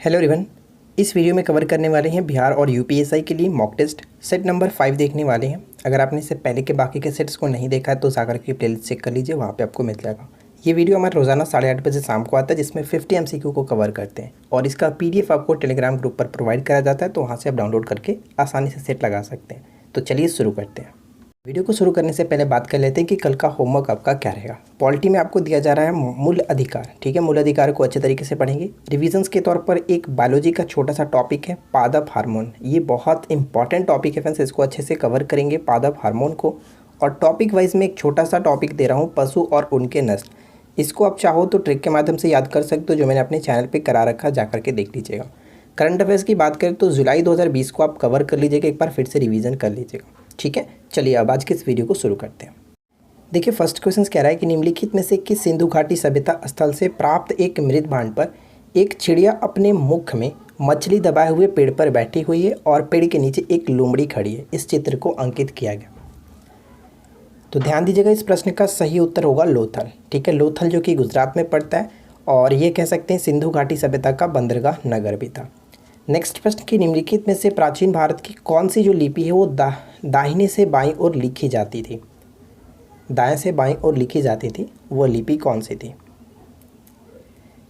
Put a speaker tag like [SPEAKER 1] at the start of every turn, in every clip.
[SPEAKER 1] Hello everyone. इस video में cover करने वाले हैं बिहार और यूपीएससी के लिए मॉक टेस्ट सेट नंबर 5 देखने वाले हैं। अगर आपने इससे पहले के बाकी के सेट्स को नहीं देखा है तो जाकर के प्लेलिस्ट चेक कर लीजिए, वहाँ पे आपको मिल जाएगा। ये वीडियो हमारे रोज़ाना 8:30 बजे शाम को आता है, जिसमें 50 MCQ को कवर करते हैं और इसका PDF आपको टेलीग्राम ग्रुप पर प्रोवाइड करा जाता है, तो वहाँ से आप डाउनलोड करके आसानी से सेट लगा सकते हैं। तो चलिए शुरू करते हैं। वीडियो को शुरू करने से पहले बात कर लेते हैं कि कल का होमवर्क आपका क्या रहेगा। पॉलिटी में आपको दिया जा रहा है मूल अधिकार, ठीक है। मूल अधिकार को अच्छे तरीके से पढ़ेंगे। रिविजन्स के तौर पर एक बायोलॉजी का छोटा सा टॉपिक है पादप हार्मोन। ये बहुत इंपॉर्टेंट टॉपिक है फ्रेंड्स, इसको अच्छे से कवर करेंगे पादप हार्मोन को। और टॉपिक वाइज में एक छोटा सा टॉपिक दे रहा हूँ पशु और उनके नस्ल। इसको आप चाहो तो ट्रिक के माध्यम से याद कर सकते हो, जो मैंने अपने चैनल पर करा रखा, जा करके देख लीजिएगा। करंट अफेयर्स की बात करें तो जुलाई 2020 को आप कवर कर लीजिएगा, एक बार फिर से रिवीजन कर लीजिएगा, ठीक है। चलिए अब आज के इस वीडियो को शुरू करते हैं। देखिए फर्स्ट क्वेश्चन कह रहा है कि निम्नलिखित में से किस सिंधु घाटी सभ्यता स्थल से प्राप्त एक मृत भांड पर एक चिड़िया अपने मुख में मछली दबाए हुए पेड़ पर बैठी हुई है और पेड़ के नीचे एक लोमड़ी खड़ी है। इस चित्र को अंकित किया गया। तो ध्यान दीजिएगा, इस प्रश्न का सही उत्तर होगा लोथल, ठीक है। लोथल जो कि गुजरात में पड़ता है और ये कह सकते हैं सिंधु घाटी सभ्यता का बंदरगाह नगर भी था। नेक्स्ट प्रश्न की निम्नलिखित में से प्राचीन भारत की कौन सी जो लिपि है वो दाहिने से बाईं ओर लिखी जाती थी। दाएं से बाईं ओर लिखी जाती थी, वो लिपि कौन सी थी।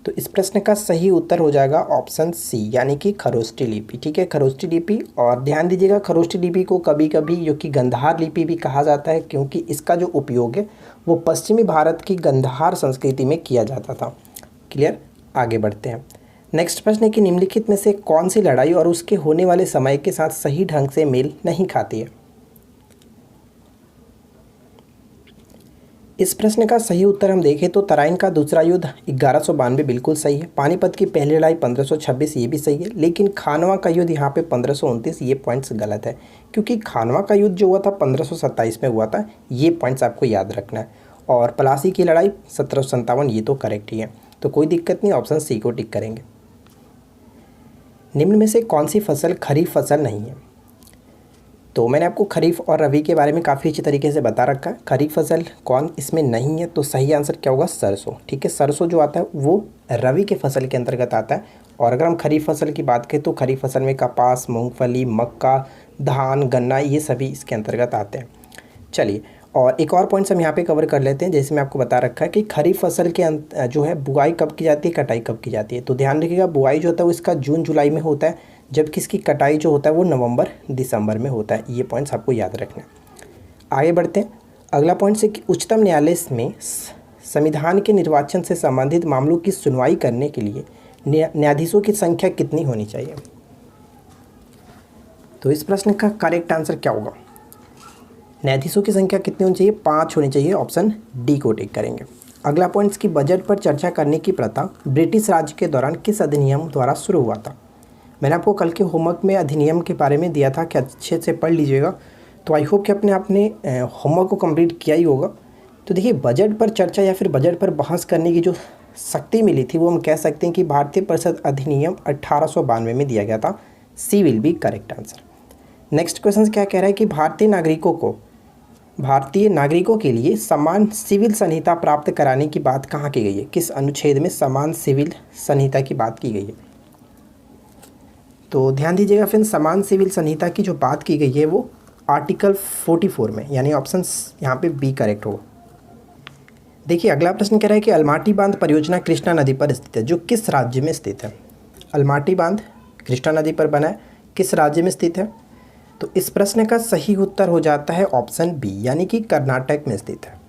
[SPEAKER 1] तो इस प्रश्न का सही उत्तर हो जाएगा ऑप्शन सी, यानी कि खरोष्ठी लिपि, ठीक है। खरोष्ठी लिपि। और ध्यान दीजिएगा, खरोष्ठी लिपि को कभी कभी जो कि गंधार लिपि भी कहा जाता है, क्योंकि इसका जो उपयोग है वो पश्चिमी भारत की गंधार संस्कृति में किया जाता था। क्लियर। आगे बढ़ते हैं। नेक्स्ट प्रश्न है कि निम्नलिखित में से कौन सी लड़ाई और उसके होने वाले समय के साथ सही ढंग से मेल नहीं खाती है। इस प्रश्न का सही उत्तर हम देखें तो तराइन का दूसरा युद्ध 1192 बिल्कुल सही है। पानीपत की पहली लड़ाई 1526 ये भी सही है। लेकिन खानवा का युद्ध यहाँ पे 1529, ये पॉइंट्स गलत है, क्योंकि खानवा का युद्ध जो हुआ था 1527 में हुआ था। ये पॉइंट्स आपको याद रखना है। और प्लासी की लड़ाई 1757, ये तो करेक्ट ही है, तो कोई दिक्कत नहीं, ऑप्शन सी को टिक करेंगे। निम्न में से कौन सी फसल खरीफ फसल नहीं है। तो मैंने आपको खरीफ और रबी के बारे में काफ़ी अच्छी तरीके से बता रखा है। खरीफ फसल कौन इसमें नहीं है, तो सही आंसर क्या होगा, सरसों, ठीक है। सरसों जो आता है वो रबी के फसल के अंतर्गत आता है। और अगर हम खरीफ फसल की बात करें तो खरीफ फसल में कपास, मूंगफली, मक्का, धान, गन्ना, ये सभी इसके अंतर्गत आते हैं। चलिए, और एक और पॉइंट्स हम यहाँ पे कवर कर लेते हैं। जैसे मैं आपको बता रखा है कि खरीफ फसल के जो है बुआई कब की जाती है, कटाई कब की जाती है। तो ध्यान रखिएगा, बुआई जो होता है वो इसका जून जुलाई में होता है, जबकि इसकी कटाई जो होता है वो नवंबर दिसंबर में होता है। ये पॉइंट्स आपको याद रखना है। आगे बढ़ते हैं। अगला पॉइंट है कि उच्चतम न्यायालय में संविधान के निर्वाचन से संबंधित मामलों की सुनवाई करने के लिए न्यायाधीशों की संख्या कितनी होनी चाहिए। तो इस प्रश्न का करेक्ट आंसर क्या होगा, न्यायाधीशों की संख्या कितनी होनी चाहिए, 5 होनी चाहिए। ऑप्शन डी को टिक करेंगे। अगला पॉइंट्स की बजट पर चर्चा करने की प्रथा ब्रिटिश राज के दौरान किस अधिनियम द्वारा शुरू हुआ था। मैंने आपको कल के होमवर्क में अधिनियम के बारे में दिया था कि अच्छे से पढ़ लीजिएगा। तो आई होप कि आपने होमवर्क को कंप्लीट किया ही होगा। तो देखिए, बजट पर चर्चा या फिर बजट पर बहस करने की जो शक्ति मिली थी वो हम कह सकते हैं कि भारतीय परिषद अधिनियम 1892 में दिया गया था। C will be correct answer. Next question क्या कह रहा है कि भारतीय नागरिकों के लिए समान सिविल संहिता प्राप्त कराने की बात कहाँ की गई है। किस अनुच्छेद में समान सिविल संहिता की बात की गई है। तो ध्यान दीजिएगा फ्रेंड्स, समान सिविल संहिता की जो बात की गई है वो आर्टिकल 44 में, यानी ऑप्शन यहाँ पे बी करेक्ट होगा। देखिए अगला प्रश्न कह रहा है कि अलमाटी बांध परियोजना कृष्णा नदी पर स्थित है, जो किस राज्य में स्थित है। अलमाटी बांध कृष्णा नदी पर बना है, किस राज्य में स्थित है। तो इस प्रश्न का सही उत्तर हो जाता है ऑप्शन बी, यानी कि कर्नाटक में स्थित है।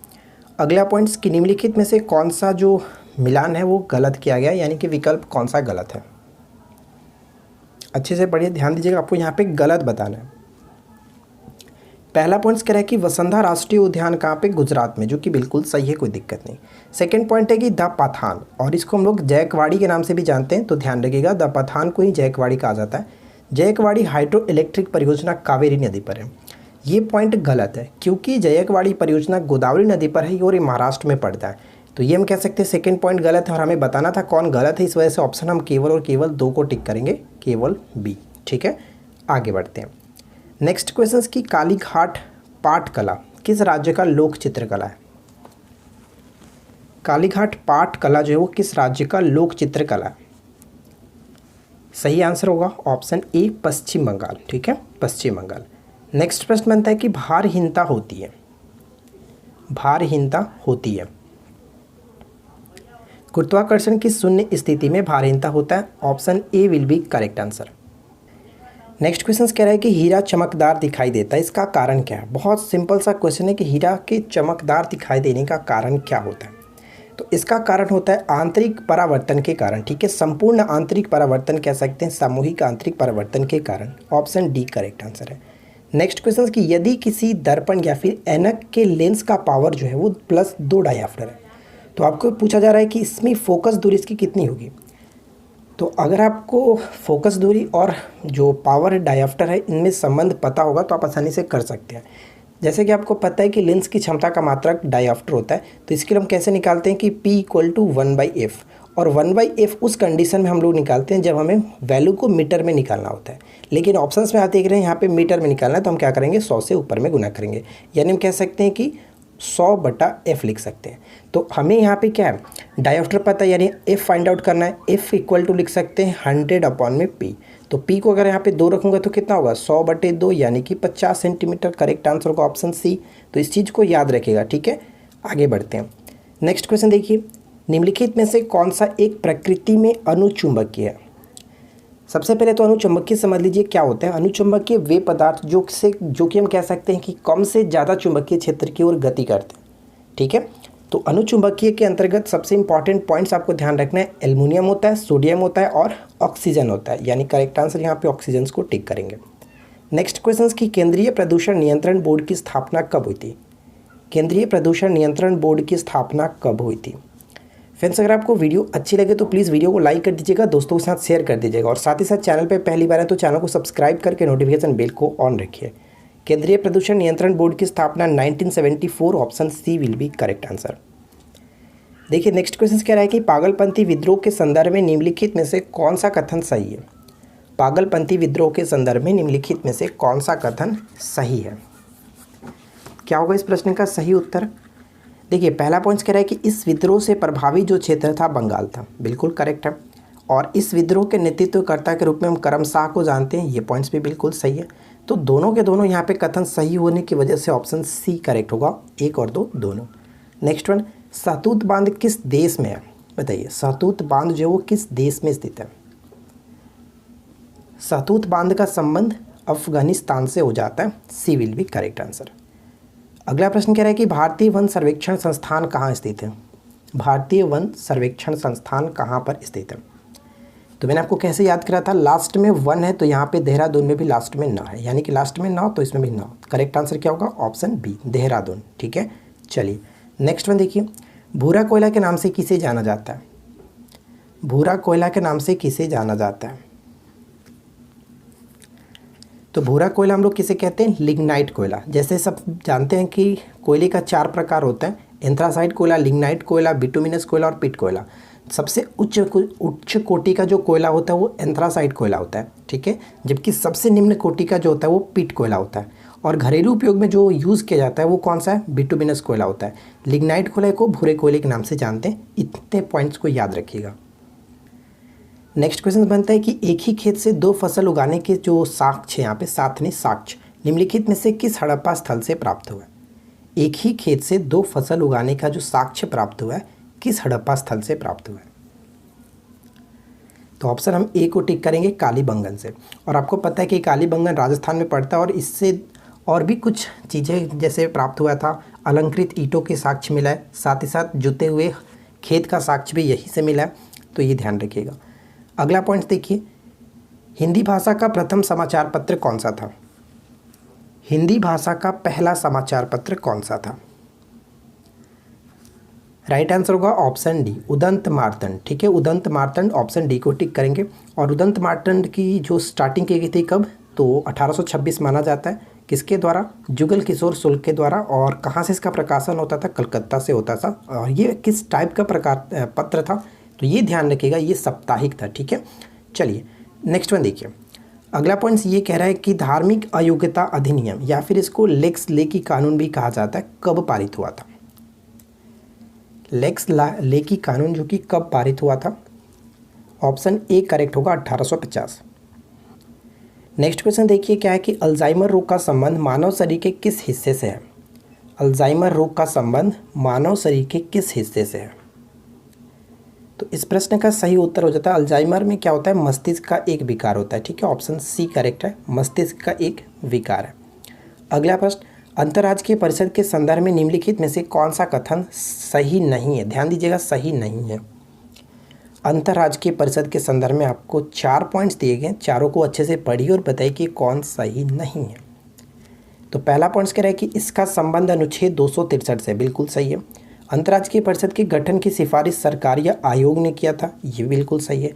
[SPEAKER 1] अगला पॉइंट्स की निम्नलिखित में से कौन सा जो मिलान है वो गलत किया गया, यानी कि विकल्प कौन सा गलत है। अच्छे से पढ़िए, ध्यान दीजिएगा, आपको यहाँ पे गलत बताना है। पहला पॉइंट्स कह रहा है कि वसंधा राष्ट्रीय उद्यान कहाँ पे, गुजरात में, जो कि बिल्कुल सही है, कोई दिक्कत नहीं। सेकंड पॉइंट है कि द पाथान, और इसको हम लोग जैकवाड़ी के नाम से भी जानते हैं, तो ध्यान रखिएगा द पाथान को ही जैकवाड़ी कहा जाता है। जयकवाड़ी हाइड्रो इलेक्ट्रिक परियोजना कावेरी नदी पर है। ये पॉइंट गलत है, क्योंकि जयकवाड़ी परियोजना गोदावरी नदी पर है और ये महाराष्ट्र में पड़ता है। तो ये हम कह सकते हैं सेकंड पॉइंट गलत है, और हमें बताना था कौन गलत है, इस वजह से ऑप्शन हम केवल और केवल 2 को टिक करेंगे, केवल बी, ठीक है। आगे बढ़ते हैं। नेक्स्ट क्वेश्चन की कालीघाट पाटकला किस राज्य का लोक चित्रकला है। कालीघाट पाटकला जो है वो किस राज्य का लोक चित्रकला है। सही आंसर होगा ऑप्शन ए पश्चिम बंगाल। ठीक है, पश्चिम बंगाल। नेक्स्ट प्रश्न बनता है कि भारहीनता होती है, भारहीनता होती है। गुरुत्वाकर्षण की शून्य स्थिति में भारहीनता होता है, option A will be correct answer. Next question कह रहा है कि हीरा चमकदार दिखाई देता है, इसका कारण क्या है। बहुत सिंपल सा क्वेश्चन है कि हीरा के चमकदार दिखाई देने का कारण क्या होता है। तो इसका कारण होता है आंतरिक परावर्तन के कारण। ठीक है, संपूर्ण आंतरिक परावर्तन कह सकते हैं, सामूहिक आंतरिक परावर्तन के कारण, ऑप्शन डी करेक्ट आंसर है। नेक्स्ट क्वेश्चन कि यदि किसी दर्पण या फिर ऐनक के लेंस का पावर जो है वो +2 डायाफ्टर है, तो आपको पूछा जा रहा है कि इसमें फोकस दूरी इसकी कितनी होगी। तो अगर आपको फोकस दूरी और जो पावर डायाफ्टर है इनमें संबंध पता होगा तो आप आसानी से कर सकते हैं। जैसे कि आपको पता है कि लेंस की क्षमता का मात्रक डायाफ्टर होता है, तो इसके लिए हम कैसे निकालते हैं कि P = 1/f, और 1/f उस कंडीशन में हम लोग निकालते हैं जब हमें वैल्यू को मीटर में निकालना होता है। लेकिन ऑप्शंस में आप देख रहे हैं यहाँ पे मीटर में निकालना है, तो हम क्या करेंगे 100 से ऊपर में गुना करेंगे, यानी हम कह सकते हैं कि 100/f लिख सकते हैं। तो हमें यहाँ पे क्या है डायोफ्टर पता है, यानी f फाइंड आउट करना है। f = लिख सकते हैं 100/p, तो p को अगर यहाँ पे 2 रखूँगा तो कितना होगा 100/2, यानी कि 50 सेंटीमीटर। करेक्ट आंसर होगा ऑप्शन सी। तो इस चीज़ को याद रखिएगा। ठीक है, आगे बढ़ते हैं। नेक्स्ट क्वेश्चन देखिए, निम्नलिखित में से कौन सा एक प्रकृति में अनुचुंबकीय है। सबसे पहले तो अनुचुंबकीय समझ लीजिए क्या होता है। अनुचुंबकीय वे पदार्थ जो कि हम कह सकते हैं कि कम से ज़्यादा चुंबकीय क्षेत्र की ओर गति करते हैं। ठीक है, तो अनुचुंबकीय के अंतर्गत सबसे इंपॉर्टेंट पॉइंट्स आपको ध्यान रखना है, एल्युमिनियम होता है, सोडियम होता है और ऑक्सीजन होता है, यानी करेक्ट आंसर यहाँ पे ऑक्सीजन को टिक करेंगे। नेक्स्ट क्वेश्चन की केंद्रीय प्रदूषण नियंत्रण बोर्ड की स्थापना कब हुई थी। केंद्रीय प्रदूषण नियंत्रण बोर्ड की स्थापना कब हुई थी। फ्रेंड्स, अगर आपको वीडियो अच्छी लगे तो प्लीज़ वीडियो को लाइक कर दीजिएगा, दोस्तों के साथ शेयर कर दीजिएगा, और साथ ही साथ चैनल पर पहली बार है तो चैनल को सब्सक्राइब करके नोटिफिकेशन बेल को ऑन रखिए। केंद्रीय प्रदूषण नियंत्रण बोर्ड की स्थापना 1974, option C will be correct answer. देखिए नेक्स्ट क्वेश्चन कह रहा है कि पागलपंथी विद्रोह के संदर्भ में निम्नलिखित में से कौन सा कथन सही है। पागलपंथी विद्रोह के संदर्भ में निम्नलिखित में से कौन सा कथन सही है। क्या होगा इस प्रश्न का सही उत्तर। देखिए पहला पॉइंट कह रहा है कि इस विद्रोह से प्रभावी जो क्षेत्र था बंगाल था, बिल्कुल करेक्ट है। और इस विद्रोह के नेतृत्वकर्ता के रूप में हम करम शाह को जानते हैं, ये पॉइंट्स भी बिल्कुल सही है। तो दोनों के दोनों यहाँ पे कथन सही होने की वजह से ऑप्शन सी करेक्ट होगा, 1 और 2 दोनों। नेक्स्ट वन, सहतूत बांध किस देश में है, बताइए। सहतूत बांध जो वो किस देश में स्थित है। सहतूत बांध का संबंध अफगानिस्तान से हो जाता है, सी विल बी करेक्ट आंसर। अगला प्रश्न कह रहा है कि भारतीय वन सर्वेक्षण संस्थान कहाँ स्थित है। भारतीय वन सर्वेक्षण संस्थान कहाँ पर स्थित है। तो मैंने आपको कैसे याद करा था, लास्ट में 1 है तो यहाँ पे देहरादून में भी लास्ट में 9 है, यानी कि लास्ट में 9 तो इसमें भी 9। करेक्ट आंसर क्या होगा, ऑप्शन बी देहरादून। ठीक है, चलिए नेक्स्ट वन देखिए, भूरा कोयला के नाम से किसे जाना जाता है। भूरा कोयला के नाम से किसे जाना जाता है। तो भूरा कोयला हम लोग किसे कहते हैं, लिग्नाइट कोयला। जैसे सब जानते हैं कि कोयले का 4 प्रकार होता है, एंथ्रासाइट कोयला, लिग्नाइट कोयला, बिटुमिनस कोयला और पिट कोयला। सबसे उच्च कोटि का जो कोयला होता है वो एंथ्रासाइट कोयला होता है, ठीक है, जबकि सबसे निम्न कोटि का जो होता है वो पिट कोयला होता है। और घरेलू उपयोग में जो यूज़ किया जाता है वो कौन सा है, बिटुमिनस कोयला होता है। लिग्नाइट कोयले को भूरे कोयले के नाम से जानते हैं, इतने पॉइंट्स को याद रखिएगा। नेक्स्ट क्वेश्चन बनता है कि एक ही खेत से 2 फसल उगाने के जो साक्ष्य यहाँ पे साथ नहीं साक्ष्य निम्नलिखित में से किस हड़प्पा स्थल से प्राप्त हुआ है। एक ही खेत से 2 फसल उगाने का जो साक्ष्य प्राप्त हुआ है किस हड़प्पा स्थल से प्राप्त हुआ है। तो ऑप्शन हम ए को टिक करेंगे, कालीबंगन से। और आपको पता है कि कालीबंगन राजस्थान में पड़ता है और इससे और भी कुछ चीज़ें जैसे प्राप्त हुआ था, अलंकृत ईंटों के साक्ष्य मिला है, साथ ही साथ जुते हुए खेत का साक्ष्य भी यहीं से मिला है, तो ये ध्यान रखिएगा। अगला पॉइंट देखिए, हिंदी भाषा का प्रथम समाचार पत्र कौन सा था। हिंदी भाषा का पहला समाचार पत्र कौन सा था। राइट आंसर होगा ऑप्शन डी, उदंत मार्तंड। ठीक है, उदंत मार्तंड, ऑप्शन डी को टिक करेंगे। और उदंत मार्तंड की जो स्टार्टिंग की गई थी कब, तो 1826 माना जाता है। किसके द्वारा, जुगल किशोर शुक्ल के द्वारा। और कहाँ से इसका प्रकाशन होता था, कलकत्ता से होता था। और ये किस टाइप का पत्र था, तो ये ध्यान रखिएगा, ये साप्ताहिक था। ठीक है, चलिए नेक्स्ट वन देखिए। अगला पॉइंट ये कह रहा है कि धार्मिक अयोग्यता अधिनियम या फिर इसको लेक्स लेकी कानून भी कहा जाता है, कब पारित हुआ था। लेक्स लेकी कानून जो कि कब पारित हुआ था, ऑप्शन ए करेक्ट होगा 1850। नेक्स्ट क्वेश्चन देखिए क्या है कि अल्जाइमर रोग का संबंध मानव शरीर के किस हिस्से से है। अल्जाइमर रोग का संबंध मानव शरीर के किस हिस्से से है। तो इस प्रश्न का सही उत्तर हो जाता है अल्जाइमर में क्या होता है, मस्तिष्क का एक विकार होता है। ठीक है, ऑप्शन सी करेक्ट है, मस्तिष्क का एक विकार है। अगला प्रश्न, अंतर्राष्ट्रीय परिषद के संदर्भ में निम्नलिखित में से कौन सा कथन सही नहीं है। ध्यान दीजिएगा, सही नहीं है। अंतर्राष्ट्रीय परिषद के संदर्भ में आपको 4 पॉइंट्स दिए गए, चारों को अच्छे से पढ़िए और बताइए कि कौन सही नहीं है। तो पहला पॉइंट कह रहा है कि इसका संबंध अनुच्छेद 263 से, बिल्कुल सही है। अंतर्राष्ट्रीय परिषद के गठन की सिफारिश सरकार या आयोग ने किया था, ये बिल्कुल सही है।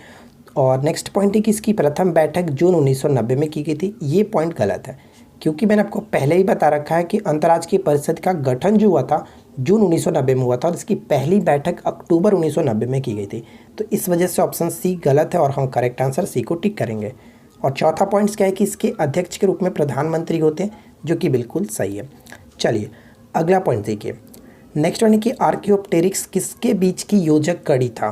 [SPEAKER 1] और नेक्स्ट पॉइंट है कि इसकी प्रथम बैठक जून 1990 में की गई थी, ये पॉइंट गलत है, क्योंकि मैंने आपको पहले ही बता रखा है कि अंतर्राष्ट्रीय परिषद का गठन जो हुआ था जून 1990 में हुआ था और इसकी पहली बैठक अक्टूबर 1990 में की गई थी। तो इस वजह से ऑप्शन सी गलत है और हम करेक्ट आंसर सी को टिक करेंगे। और चौथा पॉइंट क्या है कि इसके अध्यक्ष के रूप में प्रधानमंत्री होते हैं, जो कि बिल्कुल सही है। चलिए अगला पॉइंट देखिए। नेक्स्ट वन है कि आर्कियोप्टेरिक्स किसके बीच की योजक कड़ी था।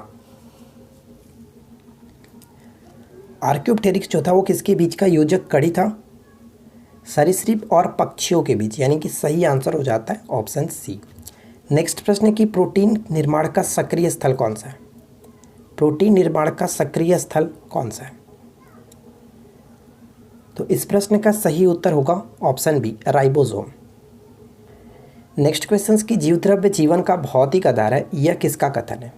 [SPEAKER 1] आर्कियोप्टेरिक्स जो था वो किसके बीच का योजक कड़ी था, सरीसृप और पक्षियों के बीच, यानी कि सही आंसर हो जाता है ऑप्शन सी। नेक्स्ट प्रश्न है कि प्रोटीन निर्माण का सक्रिय स्थल कौन सा है। प्रोटीन निर्माण का सक्रिय स्थल कौन सा है। तो इस प्रश्न का सही उत्तर होगा option B, ribosome. Next question की जीवद्रव्य जीवन का भौतिक आधार है, यह किसका कथन है।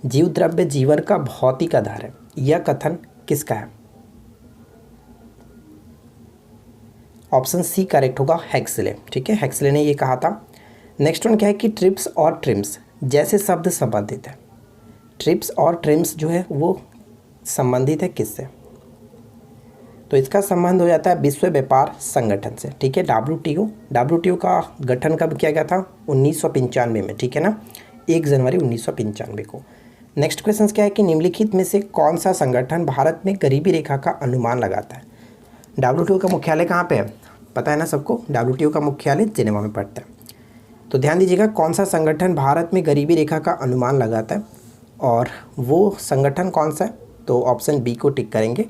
[SPEAKER 1] जीवद्रव्य जीवन का भौतिक आधार है, यह कथन किसका है। ऑप्शन सी करेक्ट होगा, हेक्सले। ठीक है, हेक्सले ने ये कहा था। नेक्स्ट वन क्या है कि ट्रिप्स और ट्रिम्स जैसे शब्द संबंधित है। ट्रिप्स और ट्रिम्स जो है वो संबंधित है किससे। तो इसका संबंध हो जाता है विश्व व्यापार संगठन से। ठीक है, डब्ल्यूटीओ का गठन कब किया गया था, 1995 में। ठीक है ना, 1 जनवरी 1995 को। नेक्स्ट क्वेश्चन क्या है कि निम्नलिखित में से कौन सा संगठन भारत में गरीबी रेखा का अनुमान लगाता है। डब्ल्यूटीओ का मुख्यालय कहाँ पे है, पता है ना सबको, डब्ल्यूटीओ का मुख्यालय जिनेवा में पड़ता है। तो ध्यान दीजिएगा कौन सा संगठन भारत में गरीबी रेखा का अनुमान लगाता है और वो संगठन कौन सा है। तो ऑप्शन बी को टिक करेंगे,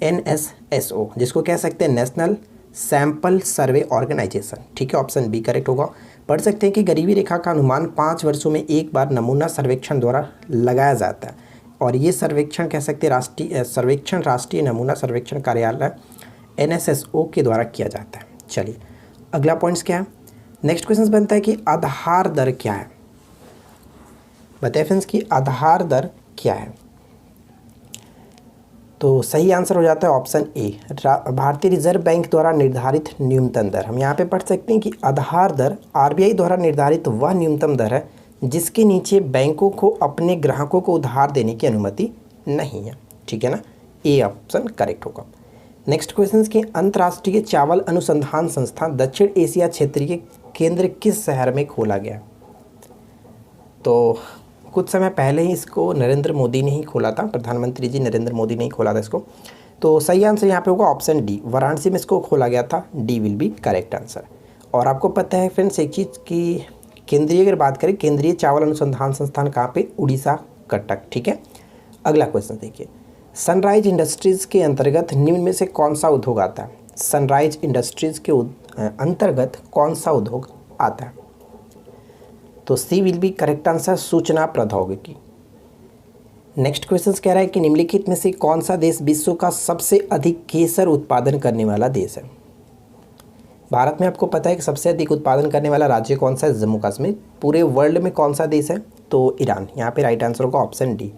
[SPEAKER 1] NSSO, जिसको कह सकते हैं नेशनल सैंपल सर्वे ऑर्गेनाइजेशन। ठीक है, ऑप्शन बी करेक्ट होगा। पढ़ सकते हैं कि गरीबी रेखा का अनुमान 5 वर्षों में एक बार नमूना सर्वेक्षण द्वारा लगाया जाता है और ये सर्वेक्षण कह सकते हैं राष्ट्रीय नमूना सर्वेक्षण कार्यालय NSSO के द्वारा किया जाता है। चलिए अगला पॉइंट्स क्या है। नेक्स्ट क्वेश्चन बनता है कि आधार दर क्या है। बताइए फ्रेंड्स कि आधार दर क्या है। तो सही आंसर हो जाता है ऑप्शन ए, भारतीय रिजर्व बैंक द्वारा निर्धारित न्यूनतम दर। हम यहाँ पे पढ़ सकते हैं कि आधार दर RBI द्वारा निर्धारित वह न्यूनतम दर है जिसके नीचे बैंकों को अपने ग्राहकों को उधार देने की अनुमति नहीं है। ठीक है ना, ए ऑप्शन करेक्ट होगा। नेक्स्ट क्वेश्चन की अंतर्राष्ट्रीय चावल अनुसंधान संस्थान दक्षिण एशिया क्षेत्रीय केंद्र किस शहर में खोला गया। तो कुछ समय पहले ही इसको नरेंद्र मोदी ने ही खोला था, प्रधानमंत्री जी नरेंद्र मोदी ने ही खोला था इसको। तो सही आंसर यहाँ पे होगा ऑप्शन डी, वाराणसी में इसको खोला गया था। D will be correct answer. और आपको पता है फ्रेंड्स एक चीज़ की केंद्रीय अगर बात करें, केंद्रीय चावल अनुसंधान संस्थान कहाँ पे, उड़ीसा कटक। ठीक है, अगला क्वेश्चन देखिए। सनराइज इंडस्ट्रीज़ के अंतर्गत निम्न में से कौन सा उद्योग आता है। सनराइज इंडस्ट्रीज़ के अंतर्गत कौन सा उद्योग आता है। तो सी विल बी करेक्ट आंसर, सूचना प्रौद्योगिकी। नेक्स्ट क्वेश्चन कह रहा है कि निम्नलिखित में से कौन सा देश विश्व का सबसे अधिक केसर उत्पादन करने वाला देश है। भारत में आपको पता है कि सबसे अधिक उत्पादन करने वाला राज्य कौन सा है, जम्मू कश्मीर। पूरे वर्ल्ड में कौन सा देश है, तो ईरान। यहाँ पे राइट आंसर होगा ऑप्शन डी।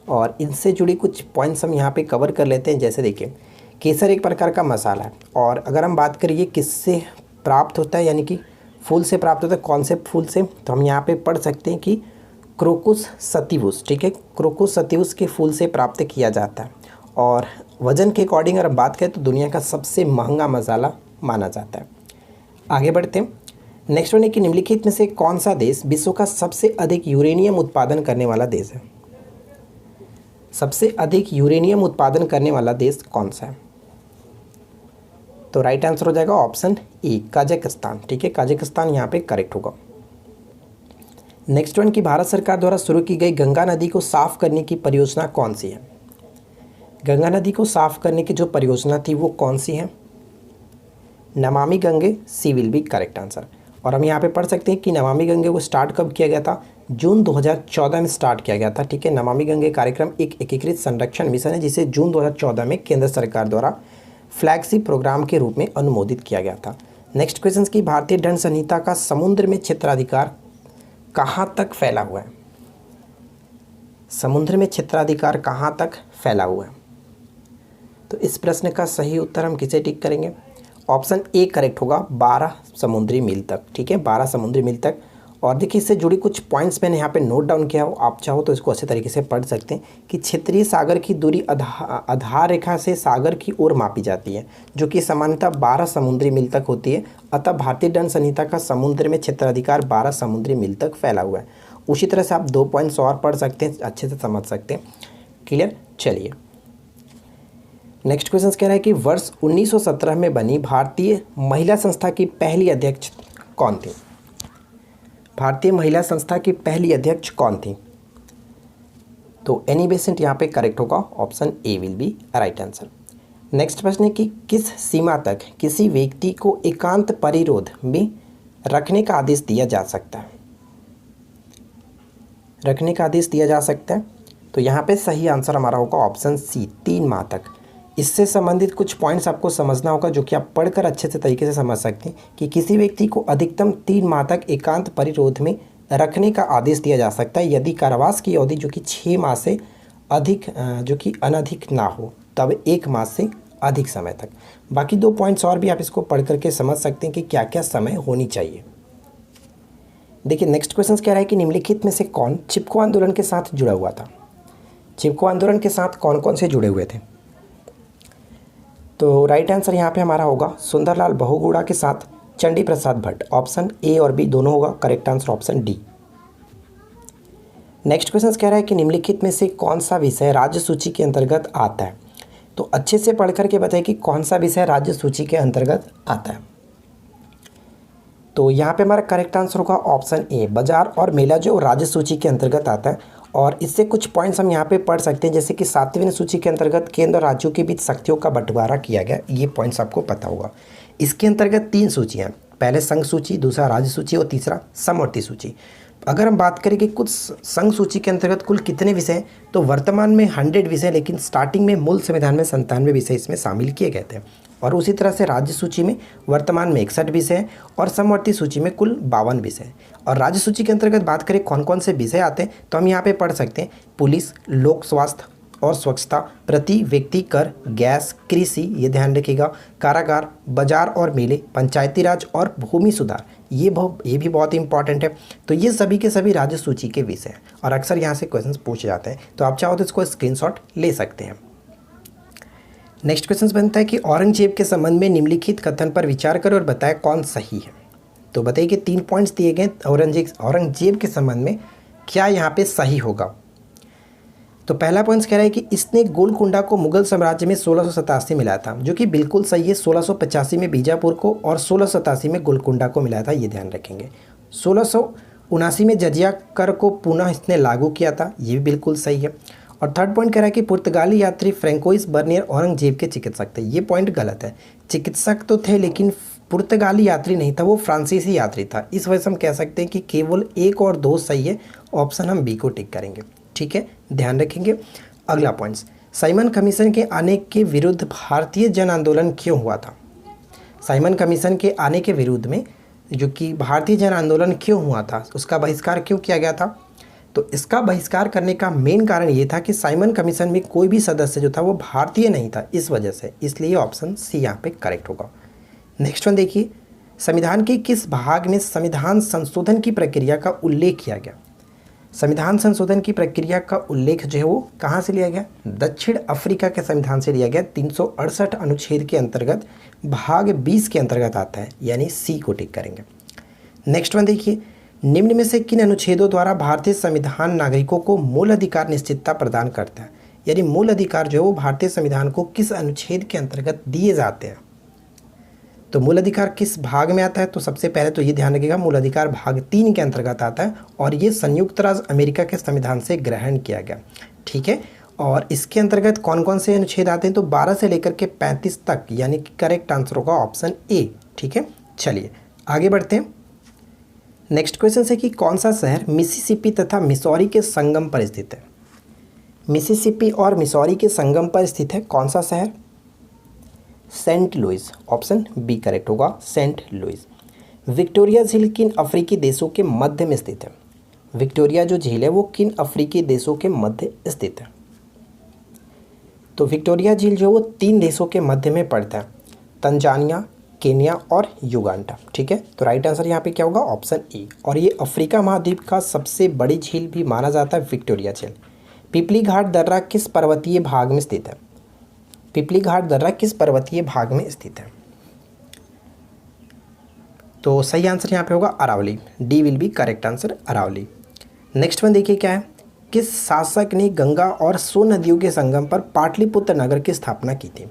[SPEAKER 1] और इनसे जुड़ी कुछ पॉइंट्स हम यहाँ पे कवर कर लेते हैं। जैसे देखिए, केसर एक प्रकार का मसाला है और अगर हम बात करिए किससे प्राप्त होता है, यानी कि फूल से प्राप्त होता है, कौन से फूल से, तो हम यहाँ पे पढ़ सकते हैं कि क्रोकुस सतिवुस। ठीक है, क्रोकुस सतिवुस के फूल से प्राप्त किया जाता है और वजन के अकॉर्डिंग अगर बात करें तो दुनिया का सबसे महंगा मसाला माना जाता है। आगे बढ़ते हैं। नेक्स्ट वन है कि निम्नलिखित में से कौन सा देश विश्व का सबसे अधिक यूरेनियम उत्पादन करने वाला देश है। सबसे अधिक यूरेनियम उत्पादन करने वाला देश कौन सा है। तो राइट आंसर हो जाएगा ऑप्शन ए, कजाकिस्तान। ठीक है, कजाकिस्तान यहाँ पे करेक्ट होगा। नेक्स्ट वन की भारत सरकार द्वारा शुरू की गई गंगा नदी को साफ करने की परियोजना कौन सी है। गंगा नदी को साफ करने की जो परियोजना थी वो कौन सी है? नमामि गंगे, सी विल बी करेक्ट आंसर। और हम यहाँ पे पढ़ सकते हैं कि नमामि गंगे को स्टार्ट कब किया गया था? जून 2014 में स्टार्ट किया गया था। ठीक है, नमामि गंगे कार्यक्रम एक एकीकृत संरक्षण मिशन है जिसे जून 2014 में केंद्र सरकार द्वारा फ्लैगशिप प्रोग्राम के रूप में अनुमोदित किया गया था। नेक्स्ट क्वेश्चन की भारतीय दंड संहिता का समुद्र में क्षेत्राधिकार कहाँ तक फैला हुआ है? समुद्र में क्षेत्राधिकार कहाँ तक फैला हुआ है? तो इस प्रश्न का सही उत्तर हम किसे टिक करेंगे? ऑप्शन ए करेक्ट होगा, 12 समुद्री मील तक। ठीक है, 12 समुद्री मील तक। और देखिए इससे जुड़ी कुछ पॉइंट्स मैंने यहाँ पे नोट डाउन किया हो, आप चाहो तो इसको अच्छे तरीके से पढ़ सकते हैं कि क्षेत्रीय सागर की दूरी आधार रेखा से सागर की ओर मापी जाती है, जो कि सामान्यतः 12 समुद्री मील तक होती है। अतः भारतीय दंड संहिता का समुद्र में क्षेत्राधिकार 12 समुद्री मील तक फैला हुआ है। उसी तरह से आप 2 पॉइंट्स और पढ़ सकते हैं, अच्छे से समझ सकते हैं। क्लियर? चलिए नेक्स्ट क्वेश्चन कह रहा है कि वर्ष 1917 में बनी भारतीय महिला संस्था की पहली अध्यक्ष कौन थी? भारतीय महिला संस्था की पहली अध्यक्ष कौन थी? तो एनी बेसेंट यहाँ पे करेक्ट होगा, option A will be right answer. Next प्रश्न है कि किस सीमा तक किसी व्यक्ति को एकांत परिरोध में रखने का आदेश दिया जा सकता है? रखने का आदेश दिया जा सकता है, तो यहाँ पे सही आंसर हमारा होगा ऑप्शन सी, 3 माह तक। इससे संबंधित कुछ पॉइंट्स आपको समझना होगा जो कि आप पढ़कर अच्छे से तरीके से समझ सकते हैं कि किसी व्यक्ति को अधिकतम 3 माह तक एकांत परिरोध में रखने का आदेश दिया जा सकता है यदि कारावास की अवधि जो कि 6 माह से अधिक जो कि अनधिक ना हो, तब 1 माह से अधिक समय तक। बाकी 2 पॉइंट्स और भी आप इसको पढ़ करके समझ सकते हैं कि क्या क्या समय होनी चाहिए। देखिए नेक्स्ट क्वेश्चन कह रहा है कि निम्नलिखित में से कौन चिपको आंदोलन के साथ जुड़ा हुआ था? चिपको आंदोलन के साथ कौन कौन से जुड़े हुए थे? तो राइट आंसर यहाँ पे हमारा होगा सुंदरलाल बहुगुणा के साथ चंडी प्रसाद भट्ट। ऑप्शन ए और बी दोनों होगा, correct answer option D. Next question कह रहा है कि निम्नलिखित में से कौन सा विषय राज्य सूची के अंतर्गत आता है? तो अच्छे से पढ़ करके बताइए कि कौन सा विषय राज्य सूची के अंतर्गत आता है। तो यहाँ पे हमारा करेक्ट आंसर होगा ऑप्शन ए, बाजार और मेला जो राज्य सूची के अंतर्गत आता है। और इससे कुछ पॉइंट्स हम यहाँ पे पढ़ सकते हैं, जैसे कि 7वीं सूची के अंतर्गत केंद्र और राज्यों के बीच शक्तियों का बंटवारा किया गया, ये पॉइंट्स आपको पता होगा। इसके अंतर्गत 3 सूचियाँ, पहले संघ सूची, दूसरा राज्य सूची और तीसरा समवर्ती सूची। अगर हम बात करें कि कुछ संघ सूची के अंतर्गत कुल कितने विषय हैं, तो वर्तमान में 100 विषय, लेकिन स्टार्टिंग में मूल संविधान में 97 विषय इसमें शामिल किए गए थे। और उसी तरह से राज्य सूची में वर्तमान में 61 विषय हैं और समवर्ती सूची में कुल 52 विषय। और राज्य सूची के अंतर्गत बात करें कौन कौन से विषय आते हैं, तो हम यहाँ पे पढ़ सकते हैं पुलिस, लोक स्वास्थ्य और स्वच्छता, प्रति व्यक्ति कर, गैस, कृषि, ये ध्यान रखिएगा, कारागार, बाजार और मेले, पंचायती राज और भूमि सुधार, ये भी बहुत इंपॉर्टेंट है। तो ये सभी के सभी राज्य सूची के विषय हैं और अक्सर यहाँ से क्वेश्चन पूछे जाते हैं, तो आप चाहो तो इसको स्क्रीनशॉट ले सकते हैं। नेक्स्ट क्वेश्चन बनता है कि औरंगजेब के संबंध में निम्नलिखित कथन पर विचार करें और बताएं कौन सही है। तो बताइए कि 3 पॉइंट्स दिए गए औरंगजेब के संबंध में, क्या यहाँ पे सही होगा। तो पहला पॉइंट कह रहा है कि इसने गोलकुंडा को मुगल साम्राज्य में 1687 मिलाया था, जो कि बिल्कुल सही है। 1685 में बीजापुर को और 1687 में गोलकुंडा को मिलाया था, ये ध्यान रखेंगे। 1679 में जजिया कर को पुनः इसने लागू किया था, ये भी बिल्कुल सही है। और थर्ड पॉइंट कह रहा है कि पुर्तगाली यात्री फ्रैंकोइस बर्नियर औरंगजेब के चिकित्सक थे, ये पॉइंट गलत है। चिकित्सक तो थे लेकिन पुर्तगाली यात्री नहीं था, वो फ्रांसीसी यात्री था। इस वजह से हम कह सकते हैं कि केवल 1 और 2 सही है, ऑप्शन हम बी को टिक करेंगे। ठीक है, ध्यान रखेंगे। अगला पॉइंट्स, साइमन कमीशन के आने के विरुद्ध भारतीय जन आंदोलन क्यों हुआ था? साइमन कमीशन के आने के विरुद्ध में जो कि भारतीय जन आंदोलन क्यों हुआ था, उसका बहिष्कार क्यों किया गया था? तो इसका बहिष्कार करने का मेन कारण ये था कि साइमन कमीशन में कोई भी सदस्य जो था वो भारतीय नहीं था, इस वजह से, इसलिए ऑप्शन सी यहाँ पे करेक्ट होगा। नेक्स्ट वन देखिए, संविधान के किस भाग में संविधान संशोधन की प्रक्रिया का उल्लेख किया गया? संविधान संशोधन की प्रक्रिया का उल्लेख जो है वो कहाँ से लिया गया? दक्षिण अफ्रीका के संविधान से लिया गया। 368 अनुच्छेद के अंतर्गत भाग 20 के अंतर्गत आता है, यानी सी को टिक करेंगे। नेक्स्ट वन देखिए, निम्न में से किन अनुच्छेदों द्वारा भारतीय संविधान नागरिकों को मूल अधिकार निश्चितता प्रदान करता है? यानी मूल अधिकार जो है वो भारतीय संविधान को किस अनुच्छेद के अंतर्गत दिए जाते हैं? तो मूल अधिकार किस भाग में आता है? तो सबसे पहले तो ये ध्यान रखिएगा, मूल अधिकार भाग 3 के अंतर्गत आता है और ये संयुक्त राज्य अमेरिका के संविधान से ग्रहण किया गया। ठीक है, और इसके अंतर्गत कौन कौन से अनुच्छेद आते हैं, तो 12 से लेकर के 35 तक, यानी कि करेक्ट आंसर होगा ऑप्शन ए। ठीक है, चलिए आगे बढ़ते हैं। नेक्स्ट क्वेश्चन है कि कौन सा शहर मिसिसिपी तथा मिसौरी के संगम पर स्थित है। मिसिसिपी और मिसौरी के संगम पर स्थित है कौन सा शहर, Saint Louis, option B correct होगा सेंट लुइस। विक्टोरिया झील किन अफ्रीकी देशों के मध्य में स्थित है। विक्टोरिया जो झील है वो किन अफ्रीकी देशों के मध्य स्थित है, तो विक्टोरिया झील जो है वो 3 देशों के मध्य में पड़ता है, तंजानिया, केन्या और युगांडा। ठीक है, तो राइट आंसर यहाँ पे क्या होगा, ऑप्शन ए। और ये अफ्रीका महाद्वीप का सबसे बड़ी झील भी माना जाता है विक्टोरिया झील। पिपली घाट दर्रा किस पर्वतीय भाग में स्थित है। पिपली घाट दर्रा किस पर्वतीय भाग में स्थित है, तो सही आंसर यहाँ पे होगा Aravalli, D will be correct answer Aravalli. Next one देखिए क्या है, किस शासक ने गंगा और सोन नदियों के संगम पर पाटलिपुत्र नगर की स्थापना की थी।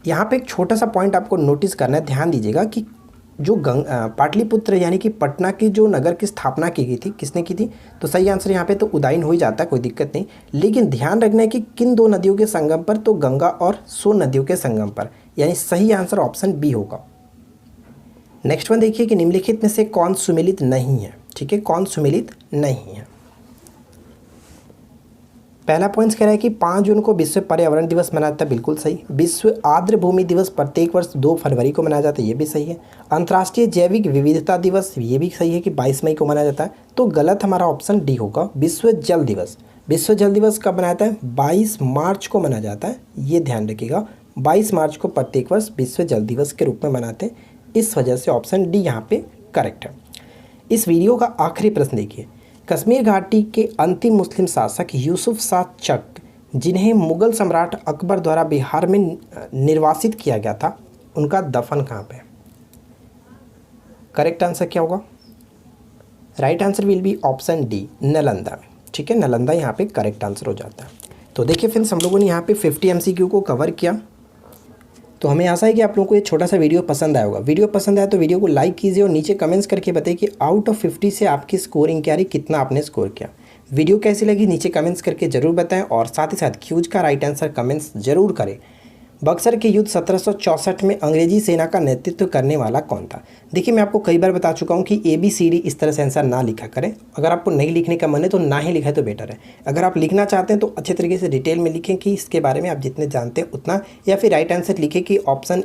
[SPEAKER 1] यहाँ पे एक छोटा सा पॉइंट आपको नोटिस करना है, ध्यान दीजिएगा कि जो पाटलिपुत्र यानी कि पटना की जो नगर की स्थापना की गई थी, किसने की थी, तो सही आंसर यहाँ पे तो उदयन हो ही जाता है, कोई दिक्कत नहीं। लेकिन ध्यान रखना है कि किन 2 नदियों के संगम पर, तो गंगा और सोन नदियों के संगम पर, यानी सही आंसर ऑप्शन बी होगा। नेक्स्ट वन देखिए कि निम्नलिखित में से कौन सुमेलित नहीं है। ठीक है, कौन सुमेलित नहीं है। पहला पॉइंट कह रहा है कि 5 जून को विश्व पर्यावरण दिवस मनाता है, बिल्कुल सही। विश्व आर्द्र भूमि दिवस प्रत्येक वर्ष 2 फरवरी को मनाया जाता है, ये भी सही है। अंतर्राष्ट्रीय जैविक विविधता दिवस, ये भी सही है कि 22 मई को मनाया जाता है। तो गलत हमारा ऑप्शन डी होगा, विश्व जल दिवस। विश्व जल दिवस कब मनाया जाता है, 22 मार्च को मनाया जाता है, ये ध्यान रखिएगा। 22 मार्च को प्रत्येक वर्ष विश्व जल दिवस के रूप में मनाते हैं, इस वजह से ऑप्शन डी यहाँ पे करेक्ट है। इस वीडियो का आखिरी प्रश्न देखिए, कश्मीर घाटी के अंतिम मुस्लिम शासक यूसुफ शाह चक, जिन्हें मुगल सम्राट अकबर द्वारा बिहार में निर्वासित किया गया था, उनका दफन कहाँ पे है। करेक्ट आंसर क्या होगा, right answer will be option D, Nalanda में। ठीक है, नालंदा यहाँ पे करेक्ट आंसर हो जाता है। तो देखिए फ्रेंड्स, हम लोगों ने यहाँ पे 50 MCQ को कवर किया। तो हमें आशा है कि आप लोगों को ये छोटा सा वीडियो पसंद आया होगा। वीडियो पसंद आया तो वीडियो को लाइक कीजिए और नीचे कमेंट्स करके बताइए कि आउट ऑफ 50 से आपकी स्कोरिंग क्या रही, कितना आपने स्कोर किया। वीडियो कैसी लगी नीचे कमेंट्स करके ज़रूर बताएं और साथ ही साथ क्यूज का राइट आंसर कमेंट्स जरूर करें। बक्सर के युद्ध 1764 में अंग्रेजी सेना का नेतृत्व करने वाला कौन था। देखिए मैं आपको कई बार बता चुका हूँ कि ABCD इस तरह से आंसर ना लिखा करें। अगर आपको नहीं लिखने का मन है तो ना ही लिखा है तो बेटर है। अगर आप लिखना चाहते हैं तो अच्छे तरीके से डिटेल में लिखें कि इसके बारे में आप जितने जानते हैं उतना, या फिर राइट आंसर लिखें कि ऑप्शन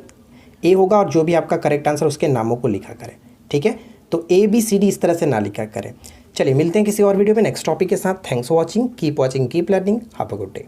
[SPEAKER 1] ए होगा और जो भी आपका करेक्ट आंसर उसके नामों को लिखा करें। ठीक है, तो ABCD इस तरह से ना लिखा करें। चलिए मिलते हैं किसी और वीडियो में नेक्स्ट टॉपिक के साथ। Thanks for watching, keep watching, keep learning, have a good day.